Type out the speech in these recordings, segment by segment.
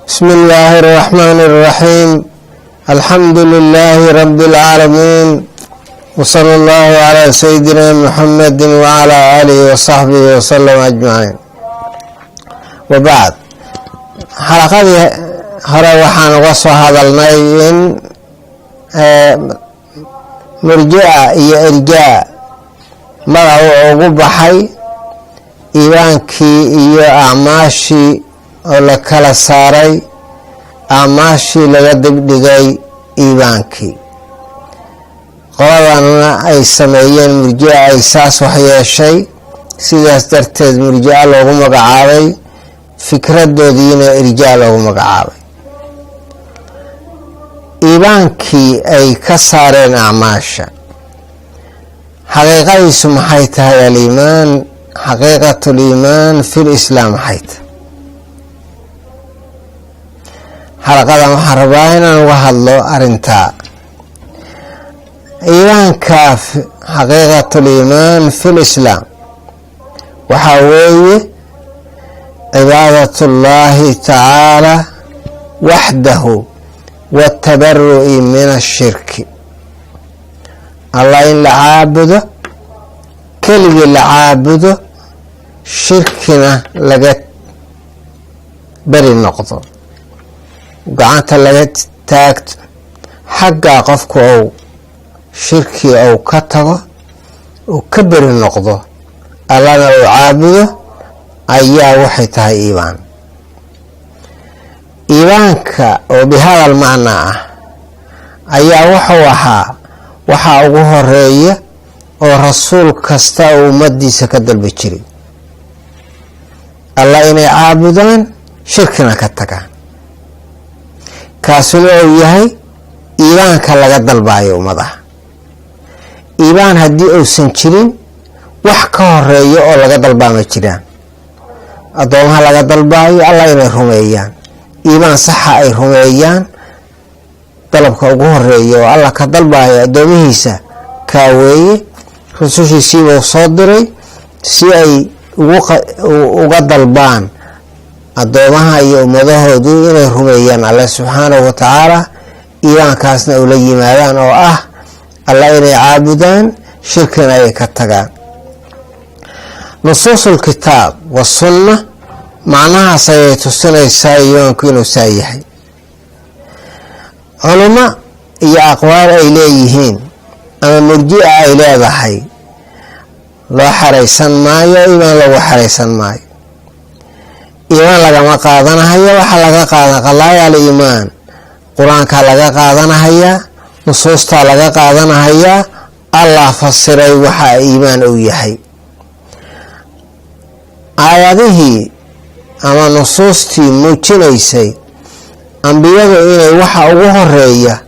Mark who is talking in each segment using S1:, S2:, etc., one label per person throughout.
S1: بسم الله الرحمن الرحيم الحمد لله رب العالمين وصلى الله على سيدنا محمد وعلى آله وصحبه وسلم أجمعين وبعد حلقadii hore waxaan uga soo hadalnay in murjica iyo irjaa magacu ugu baxay iimaankii iyo acmaashii oo la kala saaray acmaashii laga dibdhigay iimaankii qoladana ay sameeyeen murjica ay saas wax yeeshay sidaas darteed murjica loogu magacaabay fikradoodiina irjaa loogu magacaabay iimaankii ay ka saareen acmaasha xaqiiqadiisu maxay tahay aliimaan xaqiiqatu liimaan fi lislaam maxay tahay xalaqadan waxaan rabaa inaan uga hadlo arintaa iimaanka xaqiiqatu liimaan fi lislaam waxaa weeye cibaadat اllahi tacaala waxdahu watabaru'i min ashirki allah in la caabudo keligii la caabudo shirkina laga beri noqdo gacanta laga taagto xaggaa qofku ou shirkii ou ka tago uu ka beri noqdo allana uu caabudo ayaa waxay tahay iimaan iimaanka oo bihadal macnaa ah ayaa wuxuu ahaa waxaa ugu horeeya oo rasuul kasta uu ummadiisa ka dalbi jiray allah inay caabudaan shirkina ka tagaan kaasuna uu yahay iimaanka laga dalbaayo ummadaha iimaan haddii uusan jirin wax ka horeeya oo laga dalbaama jiraan addoomaha laga dalbaayo allah inay rumeeyaan iimaan saxa ay rumeeyaan dalabka ugu horeeya oo allah ka dalbaayo addoomihiisa kaa weeye rusushiisiibuu soo diray si ay uga dalbaan addoomaha iyo ummadahoodu inay rumeeyaan allah subxaanahu wa tacaala iimaankaasna ula yimaadaan oo ah allah inay caabudaan shirkina ay ka tagaan nusuusul kitaab wasunna macnahaas ayay tusinaysaa iimaanku inuu saa yahay culimo iyo aqwaal ay leeyihiin ama murjica ay leedahay loo xaraysan maayo iimaan lagu xaraysan maayo iimaan lagama qaadanahayo waxaa laga qaadan qalaayal iimaan qur-aankaa laga qaadanahayaa nusuustaa laga qaadanahayaa allah fasiray waxa iimaan uu yahay aayadihii ama nusuustii muujinaysay ambiyadu inay waxa ugu horeeya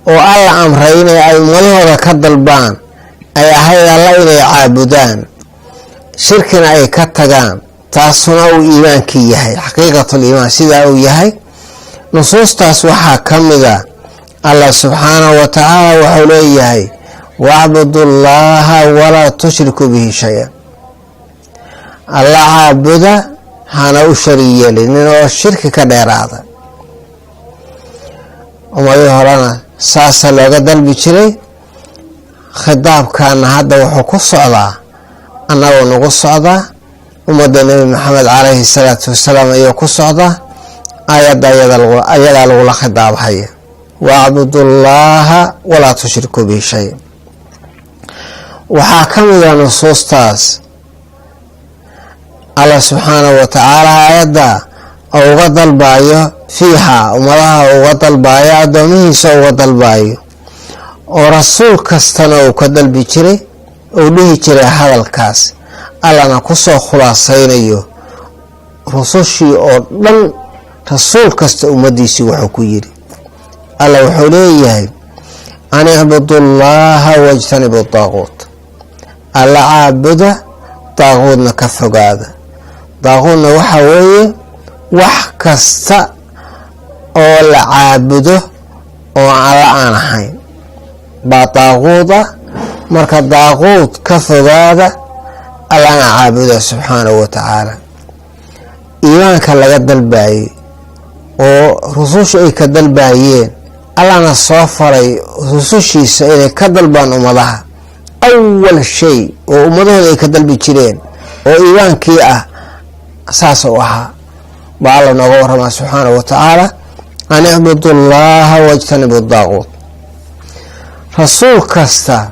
S1: oo alla amray inay ay ummadahooda ka dalbaan ay ahayd alla inay caabudaan shirkina ay ka tagaan taasuna uu iimaankii yahay xaqiiqatul iimaan sidaa uu yahay nusuustaas waxaa ka mida allah subxaanahu wa tacaala wuxuu leeyahay wacbudu llaha walaa tushriku bihi shay-an alla caabuda hana u sharig yeelinin oo shirki ka dheeraada ummadii horena saasa looga dalbi jiray khitaabkana hadda wuxuu ku socdaa annagoo nagu socdaa ummadda nebi maxamed calayhi salaatu wasalaam ayuu ku socdaa aayadda ayadaa lagula khitaabhaya wacbudu llaaha walaa tushriku bihi shay waxaa ka mida nusuustaas allah subxaanahu wa tacaala aayadda oo uga dalbaayo fiiha ummadaha uga dalbaayo addoomihiisa uga dalbaayo oo rasuul kastana uu ka dalbi jiray uu dhihi jiray hadalkaas allana kusoo khulaasaynayo rusushii oo dhan rasuul kasta ummadiisii wuxuu ku yidhi allah wuxuu leeyahay an icbudu llaha wajtanibu daaquut alla caabuda daaquudna ka fogaada daaquudna waxaa weeye wax kasta oo la caabudo oo alla aan ahayn baa daaquud ah marka daaquud ka fogaada allana caabuda subxaanahu wa tacaala iimaanka laga dalbaayey oo rususha ay ka dalbaayeen allana soo faray rusushiisa inay ka dalbaan ummadaha awal shay oo ummadahooda ay ka dalbi jireen oo iimaankii ah saas u ahaa baa alla nooga warramaa subxaanahu wa tacaala an icbudu llaha wajtanibu daaquut. rasuul kasta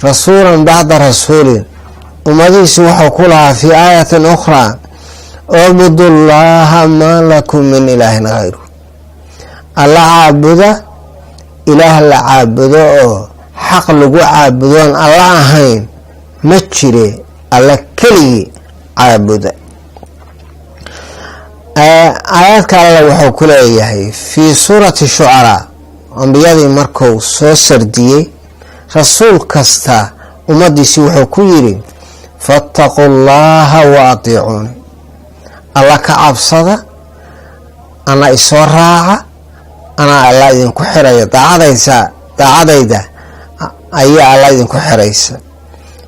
S1: rasuulan bacda rasuulin ummadihiisu wuxuu ku lahaa fii aayatin ukhraa ucbudu llaha maa lakum min ilaahin hayru, alla caabuda ilaah la caabudo oo xaq lagu caabudoon alla ahayn ma jire, alla keligii caabuda. aayaadka alla wuxuu ku leeyahay fii suurati shucaraa ambiyadii markuu soo sardiyey rasuul kasta ummadiisi wuxuu ku yidhi fattaqu llaha wa atiicuuni, alla ka cabsada, ana isoo raaca, anaa alla idinku xiraya, daacadayda ayaa alla idinku xiraysa,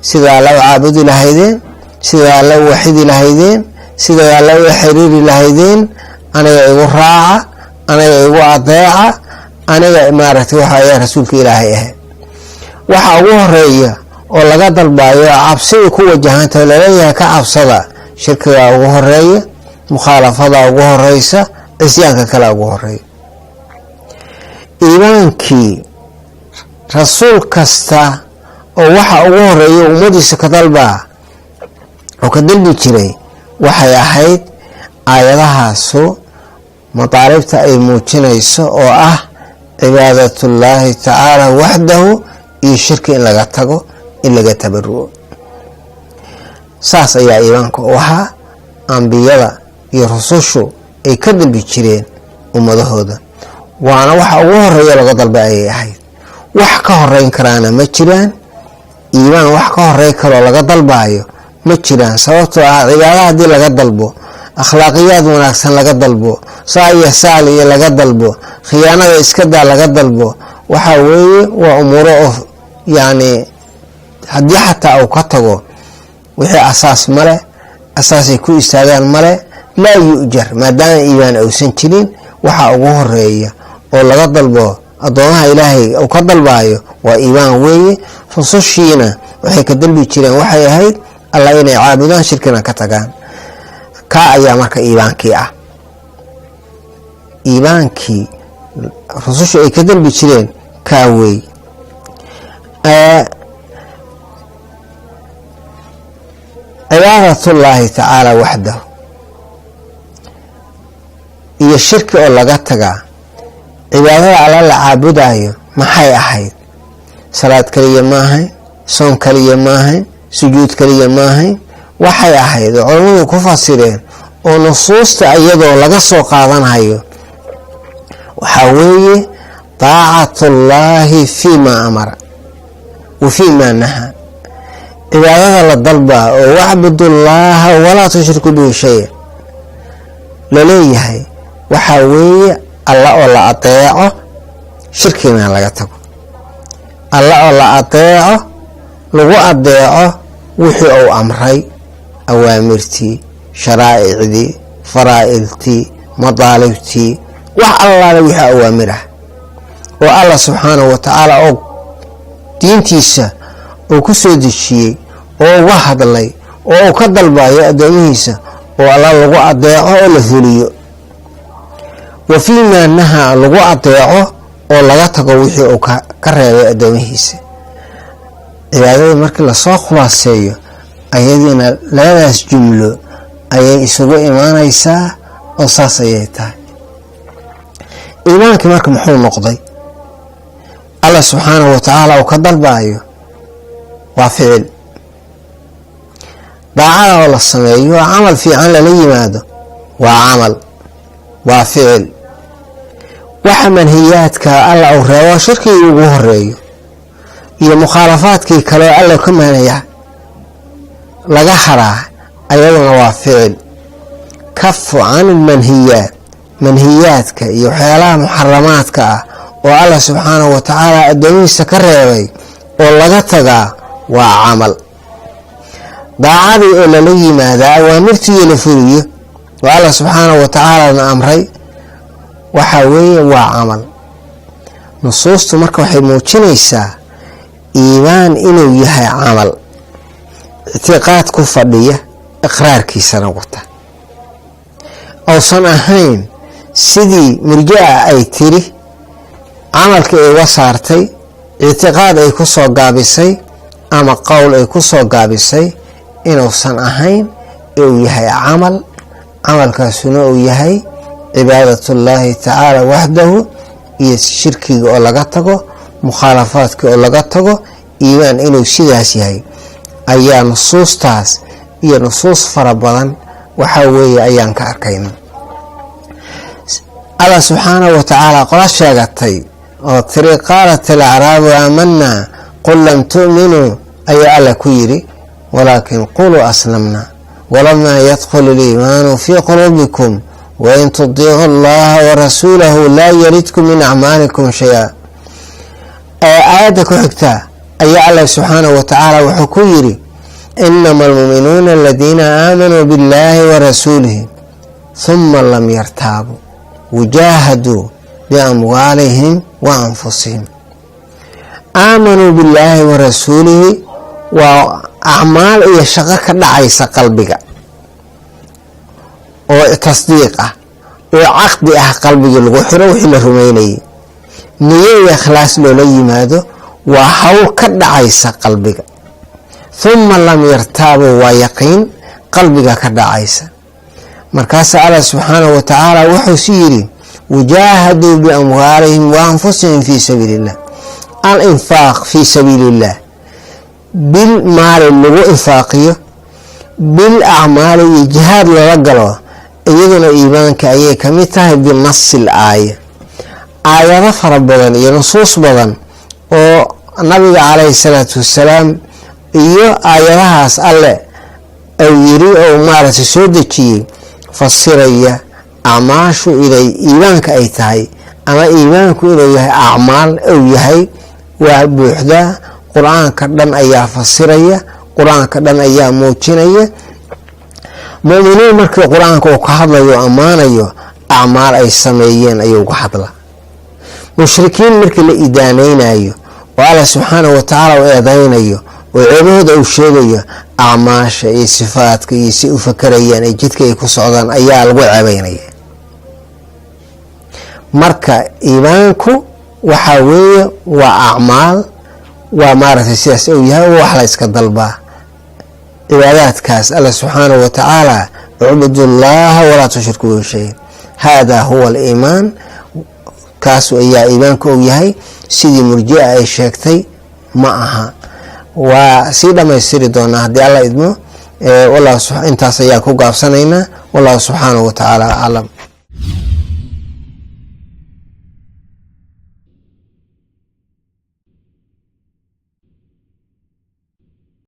S1: sida alla u caabudi lahaydeen, sida alla u waxidi lahaydeen, sida alla u xiriiri lahaydeen, aniga igu raaca, aniga igu adeeca, aniga maaragtay waxa ayaa rasuulka ilaahay ah. waxa ugu horeeya oo laga dalbayo cabsi ku wajahanta laleeyahay ka cabsada, shirkiga ugu horeeya, mukhaalafada ugu horeysa, isyaanka kale ugu horeeya. iimaankii rasuul kasta oo waxa ugu horeeya ummadiisa ka dalbaa oo ka dalbi jiray waxay ahayd aayadahaasu mataalibta ay muujinayso oo ah cibaadatullaahi tacaala waxdahu iyo shirki in laga tago, in laga tabaruo. saas ayaa iimaanka u ahaa ambiyada iyo rusushu ay ka dalbi jireen ummadahooda, waana waxa ugu horeeya laga dalba ayay ahayd. wax ka horeyn karaana ma jiraan, iimaan wax ka horeey karoo laga dalbaayo ma jiraan, sababtoo ah cibaada haddii laga dalbo, akhlaaqiyaad wanaagsan laga dalbo, saaiyo saali iyo laga dalbo, khiyaanada iskadaa laga dalbo, waxa weeye waa umuuro oo yacni haddii xataa uu ka tago wixii asaas male, asaasay ku istaagaan male, laa yu'jar, maadaama iimaan uusan jirin. waxa ugu horeeya oo laga dalbo addoomaha ilaahay uu ka dalbaayo waa iimaan weeye. rusushiina waxay ka dalbi jireen waxay ahayd alla inay caabudaan, shirkina ka tagaan. kaa ayaa marka iimaankii ah. iimaankii rusushu ay ka dalbi jireen kaa weey. cibaadatullaahi tacaala waxdahu iyo shirki oo laga tagaa, cibaadada alla la caabudayo maxay ahayd? salaad kaliya maahayn, soon kaliya maahayn, sujuud kaliya maahayn, waxay ahayd oo culammadu ku fasireen oo nusuusta iyadoo laga soo qaadanayo waxaa weeye daacatullaahi fii maa amara wa fii maa nahaa. cibaadada la dalbaa oo wacbudullaaha walaa tushriku bihi shaya laleeyahay waxaa weeye alla oo la adeeco, shirkina laga tago. alla oo la adeeco, lagu adeeco wixii uu amray, awaamirtii, sharaa'icdii, faraa'iltii, madaalibtii, wax allaale wixii awaamir ah oo alla subxaanahu wa tacaala oo diintiisa uu ku soo dejiyey oo uga hadlay oo uu ka dalbayo addoomihiisa oo alla lagu adeeco oo la fuliyo. wa fii maa nahaa lagu adeeco oo laga tago wixii uu ka reebay addoomihiisa. cibaadadii markii lasoo khulaaseeyo ayadiina labadaas jumlo ayay isugu imaanaysaa oo saas ayay tahay. iimaankii marka muxuu noqday? alla subxaanahu wa tacaala uu ka dalbaayo waa ficil, daacada oo la sameeyo oo camal fiican lala yimaado waa camal, waa ficil. waxa manhiyaadka alla uu reebo shirkigii ugu horeeyo iyo mukhaalafaadkii kale oo alla ka maanaya laga haraa ayaduna waa ficil. kafu can ilmanhiyaat, manhiyaadka iyo waxyaalaha muxaramaadka ah oo alla subxaanahu wa tacaala addoomihiisa ka reebay oo laga tagaa waa camal. daacadii oo lala yimaadaa awaamirtii la fuliyo oo alla subxaanahu wa tacaalana amray waxaa weeye waa camal. nusuustu marka waxay muujinaysaa iimaan inuu yahay camal ictiqaad ku fadhiya iqraarkiisana wata, uusan ahayn sidii murji'a ay tiri camalka ay uga saartay ictiqaad ay ku soo gaabisay ama qowl ay ku soo gaabisay, inuusan ahayn uu yahay camal. camalkaasuna uu yahay cibaadatullaahi tacaala waxdahu iyo shirkiga oo laga tago, mukhaalafaadka oo laga tago, iimaan inuu sidaas yahay ayaa nusuustaas iyo nusuus fara badan waxaa weeye ayaan ka arkayna. Allah subxaanahu wa tacaala qola sheegatay oo tiri qaalat alacraabu aamanaa qul lam tu'minuu ayaa alla ku yidhi walaakin quluu aslamna walamaa yadkhulu liimaanu fii quluubikum wain tudiicu allaha warasuulahu laa yalidkum min acmaalikum shay-a. aayadda ku xigtaa ayaa allah subxaanahu wa tacaala wuxuu ku yidhi inama almu'minuuna aladiina aamanuu biاllaahi warasuulihi huma lam yartaabuu wajaahaduu biamwaalihim wa anfusihim. aamanuu billaahi warasuulihi waa acmaal iyo shaqo ka dhacaysa qalbiga oo tasdiiq ah oo caqdi ah, qalbigii lagu xiro wixii la rumaynayay, niyo iyo ikhlaas loola yimaado, waa hawl ka dhacaysa qalbiga. huma lam yartaabu waa yaqiin qalbiga ka dhacaysa. markaasa allah subxaanahu wa tacaala wuxuu si yidhi wajaahaduu biamwaalihim wa anfusihim fii sabiili illah. al-infaaq fii sabiili illah bil maali lagu infaaqiyo, bil acmaali iyo jihaad loola galo, iyaduna iimaanka ayay ka mid tahay binasil aaya. aayado fara badan iyo nusuus badan oo nabiga calayhi salaatu wassalaam iyo aayadahaas alle ay yiri oo maaragtay soo dejiyey fasiraya acmaashu inay iimaanka ay tahay ama iimaanku inuu yahay acmaal uu yahay waa buuxdaa. qur-aanka dhan ayaa fasiraya, qur-aanka dhan ayaa muujinaya. mu'miniin markii qur-aanka uu ka hadlayo ammaanayo acmaal ay sameeyeen ayuu uga hadla. mushrikiin markii la idaanaynayo oo Allah subxaanahu wa tacaala u eedaynayo oo ceebahooda uu sheegayo acmaasha iyo sifaadka iyo si u fakarayaan ee jidka ay ku socdaan ayaa lagu ceebaynaya. marka iimaanku waxaa weeye waa acmaal, waa maaragtay sidaas uu yahay wax la iska dalbaa. cibaadaadkaas Allah subxaanahu wa tacaala ucbudullaaha walaa tushriku bihi shay. haadaa huwa aliimaan. kaasu ayaa iimaanku uu yahay. sidii murji'a ay sheegtay ma aha. waa sii dhammaystiri doonaa haddii alla idmo. intaas ayaan ku gaabsanaynaa. wallahu subxaanahu wa tacaala aclam.